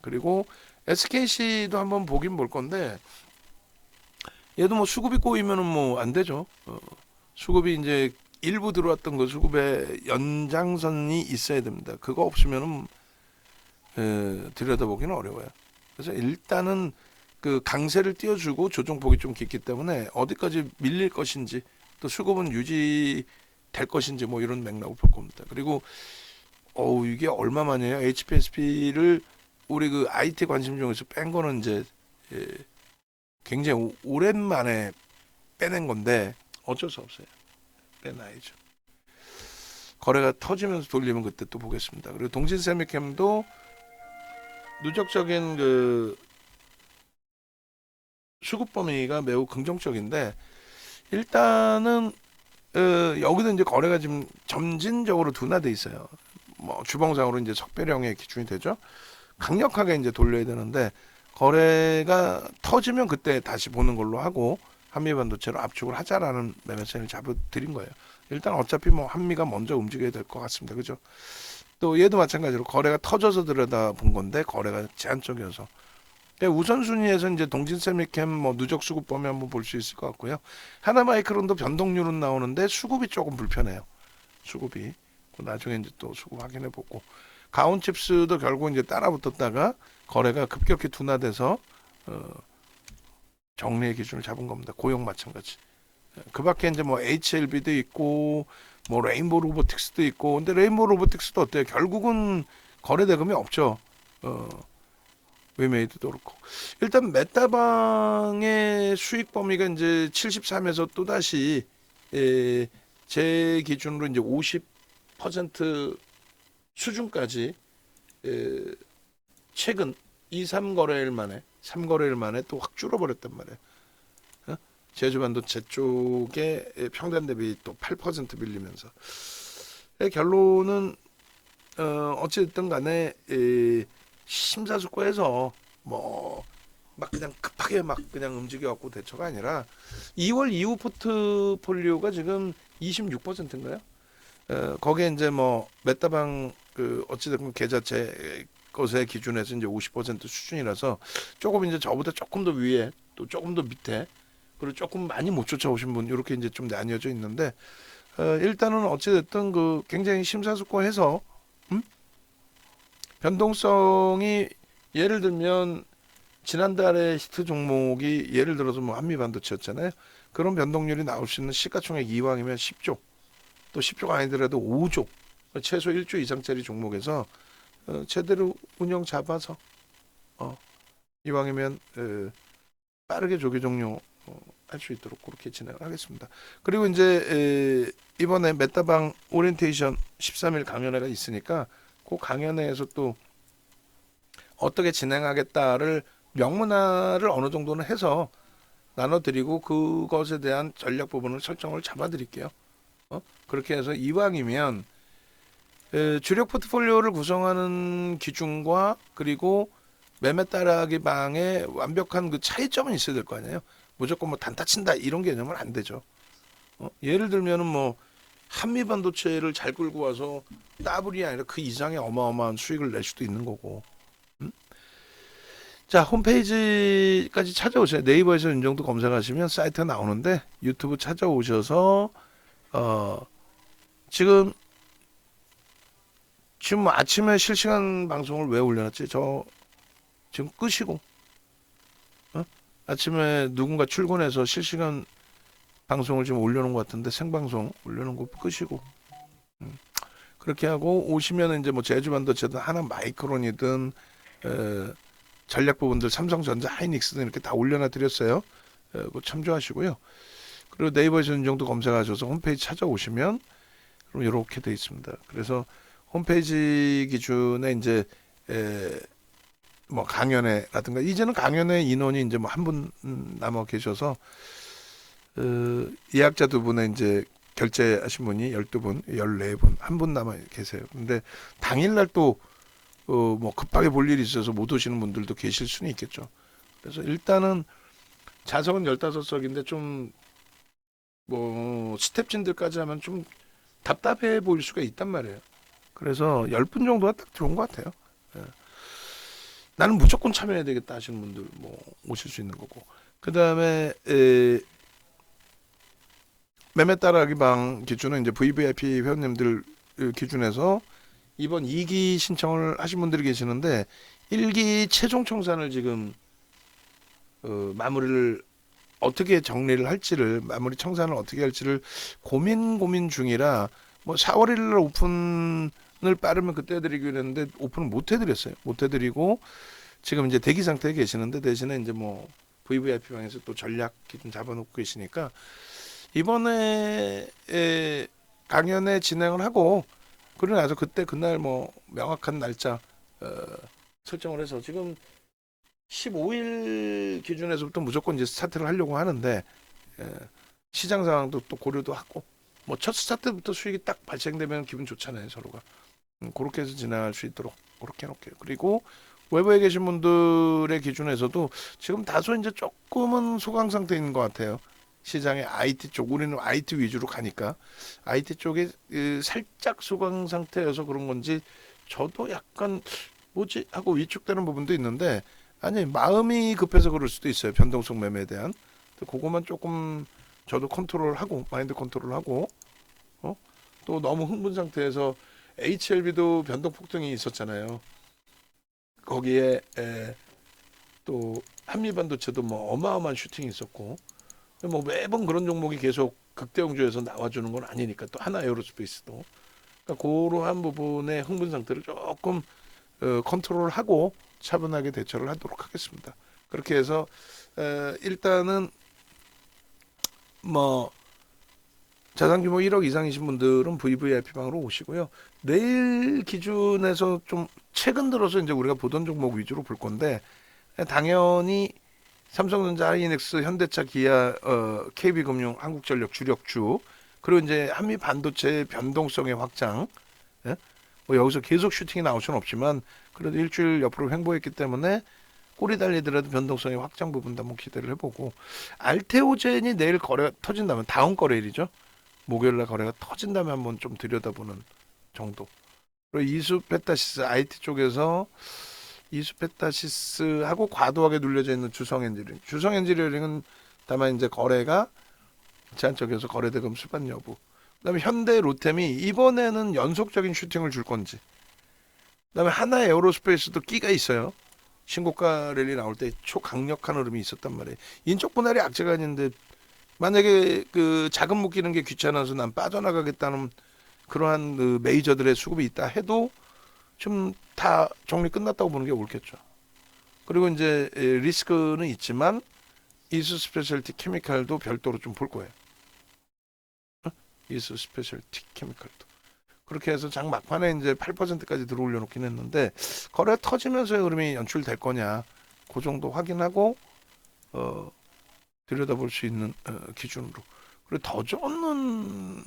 그리고 SKC도 한번 보긴 볼 건데 얘도 뭐 수급이 꼬이면은 뭐 안 되죠. 수급이 이제 일부 들어왔던 그 수급의 연장선이 있어야 됩니다. 그거 없으면은 들여다보기는 어려워요. 그래서 일단은 그 강세를 띄워주고 조정폭이 좀 깊기 때문에 어디까지 밀릴 것인지 또 수급은 유지될 것인지 뭐 이런 맥락을 볼 겁니다. 그리고 이게 얼마만이에요? HPSP를 우리 그 IT 관심 중에서 뺀 거는 이제 굉장히 오랜만에 빼낸 건데 어쩔 수 없어요. 빼놔야죠. 거래가 터지면서 돌리면 그때 또 보겠습니다. 그리고 동진세미캠도 누적적인 그 수급 범위가 매우 긍정적인데 일단은 여기도 이제 거래가 지금 점진적으로 둔화돼 있어요. 뭐 주봉상으로 이제 석배령의 기준이 되죠. 강력하게 이제 돌려야 되는데 거래가 터지면 그때 다시 보는 걸로 하고 한미반도체로 압축을 하자라는 매매선을 잡아드린 거예요. 일단 어차피 뭐 한미가 먼저 움직여야 될 것 같습니다. 그죠? 또 얘도 마찬가지로 거래가 터져서 들여다본 건데 거래가 제한적이어서 우선순위에서 이제 동진세미캠 뭐 누적 수급 범위 한번 볼 수 있을 것 같고요. 하나마이크론도 변동률은 나오는데 수급이 조금 불편해요. 수급이 나중에 이제 또 수급 확인해 보고 가온칩스도 결국 이제 따라붙었다가 거래가 급격히 둔화돼서 정리의 기준을 잡은 겁니다. 고용 마찬가지. 그 밖에 이제 뭐 HLB도 있고 뭐 레인보우 로보틱스도 있고 근데 레인보우 로보틱스도 어때요? 결국은 거래 대금이 없죠. 웨메이드도 그렇고 일단 메타방의 수익 범위가 이제 73에서 또다시 제 기준으로 이제 50% 수준까지 최근 2, 3거래일 만에 3거래일 만에 또 확 줄어버렸단 말이에요. 제주반도체 쪽에 평단 대비 또 8% 밀리면서 결론은 어찌됐든 간에 심사숙고해서 뭐 막 그냥 급하게 막 그냥 움직여갖고 대처가 아니라 2월 이후 포트폴리오가 지금 26%인가요? 거기에 이제 뭐 메타방 그 어찌됐든 계좌체 것의 기준에서 이제 50% 수준이라서 조금 이제 저보다 조금 더 위에 또 조금 더 밑에 그리고 조금 많이 못 쫓아오신 분 이렇게 이제 좀 나뉘어져 있는데 일단은 어찌됐든 그 굉장히 심사숙고해서 변동성이 예를 들면 지난달에 히트 종목이 예를 들어서 뭐 한미반도체였잖아요. 그런 변동률이 나올 수 있는 시가총액 이왕이면 10조 또 10조가 아니더라도 5조, 최소 1조 이상짜리 종목에서 제대로 운영 잡아서 이왕이면 빠르게 조기 종료 할 수 있도록 그렇게 진행을 하겠습니다. 그리고 이제 이번에 메타방 오리엔테이션 13일 강연회가 있으니까 그 강연회에서 또 어떻게 진행하겠다를 명문화를 어느 정도는 해서 나눠드리고 그것에 대한 전략 부분을 설정을 잡아드릴게요. 그렇게 해서 이왕이면 주력 포트폴리오를 구성하는 기준과 그리고 매매 따라하기 방의 완벽한 그 차이점은 있어야 될 거 아니에요. 무조건 뭐 단타 친다 이런 개념은 안 되죠. 예를 들면은 뭐 한미 반도체를 잘 끌고 와서 더블이 아니라 그 이상의 어마어마한 수익을 낼 수도 있는 거고. 자, 홈페이지까지 찾아오세요. 네이버에서 윤정도 검색하시면 사이트가 나오는데 유튜브 찾아오셔서 지금 뭐 아침에 실시간 방송을 왜 올려놨지? 저 지금 끄시고 아침에 누군가 출근해서 실시간 방송을 지금 올려놓은 것 같은데 생방송 올려놓은 거 끄시고 그렇게 하고 오시면 이제 뭐 제주반도체든 하나 마이크론이든 전략 부분들 삼성전자, 하이닉스든 이렇게 다 올려놔 드렸어요. 그거 참조하시고요. 그리고 네이버에서 윤정도 검색하셔서 홈페이지 찾아오시면 그럼 이렇게 돼 있습니다. 그래서 홈페이지 기준에 이제 뭐 강연회라든가 이제는 강연회 인원이 이제 뭐 한 분 남아 계셔서 예약자 두 분에 이제 결제하신 분이 12분, 14분, 한 분 남아 계세요. 근데 당일날 또 뭐 급하게 볼 일이 있어서 못 오시는 분들도 계실 수는 있겠죠. 그래서 일단은 좌석은 15석인데 좀 뭐 스텝진들까지 하면 좀 답답해 보일 수가 있단 말이에요. 그래서 10분 정도가 딱 좋은 것 같아요. 예. 나는 무조건 참여해야 되겠다 하시는 분들 뭐 오실 수 있는 거고. 그 다음에 매매 따라하기 방 기준은 이제 VVIP 회원님들 기준에서 이번 2기 신청을 하신 분들이 계시는데 1기 최종 청산을 지금 마무리를 어떻게 정리를 할지를 마무리 청산을 어떻게 할지를 고민 중이라 뭐 4월 1일 날 오픈을 빠르면 그때 해드리기로 했는데 오픈을 못 해드렸어요. 못 해드리고 지금 이제 대기 상태에 계시는데 대신에 이제 뭐 VVIP 방에서 또 전략 기준 잡아놓고 계시니까 이번에 강연회 진행을 하고 그러고 나서 그때 그날 뭐 명확한 날짜 설정을 해서 지금 15일 기준에서부터 무조건 이제 스타트를 하려고 하는데 시장 상황도 또 고려도 하고 뭐 첫 스타트부터 수익이 딱 발생되면 기분 좋잖아요 서로가. 그렇게 해서 진행할 수 있도록 그렇게 해놓을게요. 그리고 외부에 계신 분들의 기준에서도 지금 다소 이제 조금은 소강 상태인 것 같아요. 시장의 IT 쪽, 우리는 IT 위주로 가니까 IT 쪽에 살짝 소강 상태여서 그런 건지 저도 약간 뭐지 하고 위축되는 부분도 있는데 아니 마음이 급해서 그럴 수도 있어요. 변동성 매매에 대한 그거만 조금 저도 컨트롤하고 마인드 컨트롤하고 또 너무 흥분 상태에서 HLB도 변동 폭등이 있었잖아요. 거기에 또 한미반도체도 뭐 어마어마한 슈팅이 있었고 뭐 매번 그런 종목이 계속 극대형주에서 나와주는 건 아니니까 또 하나 에어로스페이스도 그러니까 그러한 부분의 흥분 상태를 조금 컨트롤하고 차분하게 대처를 하도록 하겠습니다. 그렇게 해서 일단은 뭐 자산 규모 1억 이상이신 분들은 VVIP 방으로 오시고요. 내일 기준에서 좀 최근 들어서 이제 우리가 보던 종목 위주로 볼 건데 당연히 삼성전자, 하이닉스, 현대차, 기아, KB금융, 한국전력 주력주 그리고 이제 한미 반도체 변동성의 확장. 예? 뭐 여기서 계속 슈팅이 나올 수는 없지만 그래도 일주일 옆으로 횡보했기 때문에 꼬리 달리더라도 변동성의 확장 부분도 한번 기대를 해보고 알테오젠이 내일 거래가 터진다면 다음 거래일이죠. 목요일날 거래가 터진다면 한번 좀 들여다보는 정도. 그리고 이수페타시스 IT 쪽에서 이수페타시스하고 과도하게 눌려져 있는 주성엔지니어링. 주성엔지니어링은 다만 이제 거래가 제한적이어서 거래대금 수반 여부. 그다음에 현대 로템이 이번에는 연속적인 슈팅을 줄 건지. 그다음에 하나 에어로스페이스도 끼가 있어요. 신고가 랠리 나올 때 초강력한 흐름이 있었단 말이에요. 인적 분할이 악재가 아닌데 만약에 그 자금 묶이는 게 귀찮아서 난 빠져나가겠다는 그러한 그 메이저들의 수급이 있다 해도 좀 다 정리 끝났다고 보는 게 옳겠죠. 그리고 이제 리스크는 있지만 이수 스페셜티 케미칼도 별도로 좀 볼 거예요. 이수 스페셜티 케미칼도. 그렇게 해서 장 막판에 이제 8%까지 들어올려 놓긴 했는데 거래 터지면서의 흐름이 연출될 거냐 그 정도 확인하고 들여다볼 수 있는 기준으로. 그리고 더저는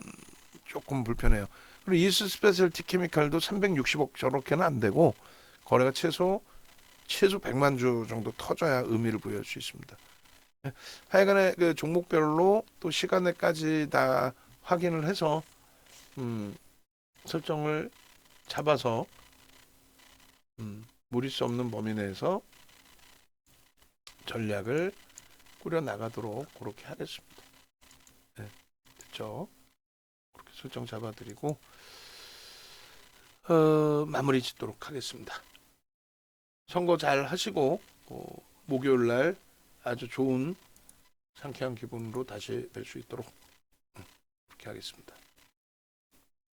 조금 불편해요. 그리고 이수 스페셜티 케미칼도 360억 저렇게는 안 되고 거래가 최소 100만 주 정도 터져야 의미를 부여할 수 있습니다. 하여간에 그 종목별로 또 시간에까지 다 확인을 해서 설정을 잡아서 무리 수 없는 범위 내에서 전략을 꾸려 나가도록 그렇게 하겠습니다. 네, 됐죠? 그렇게 설정 잡아드리고 마무리 짓도록 하겠습니다. 선거 잘 하시고 목요일 날 아주 좋은 상쾌한 기분으로 다시 뵐 수 있도록 그렇게 하겠습니다.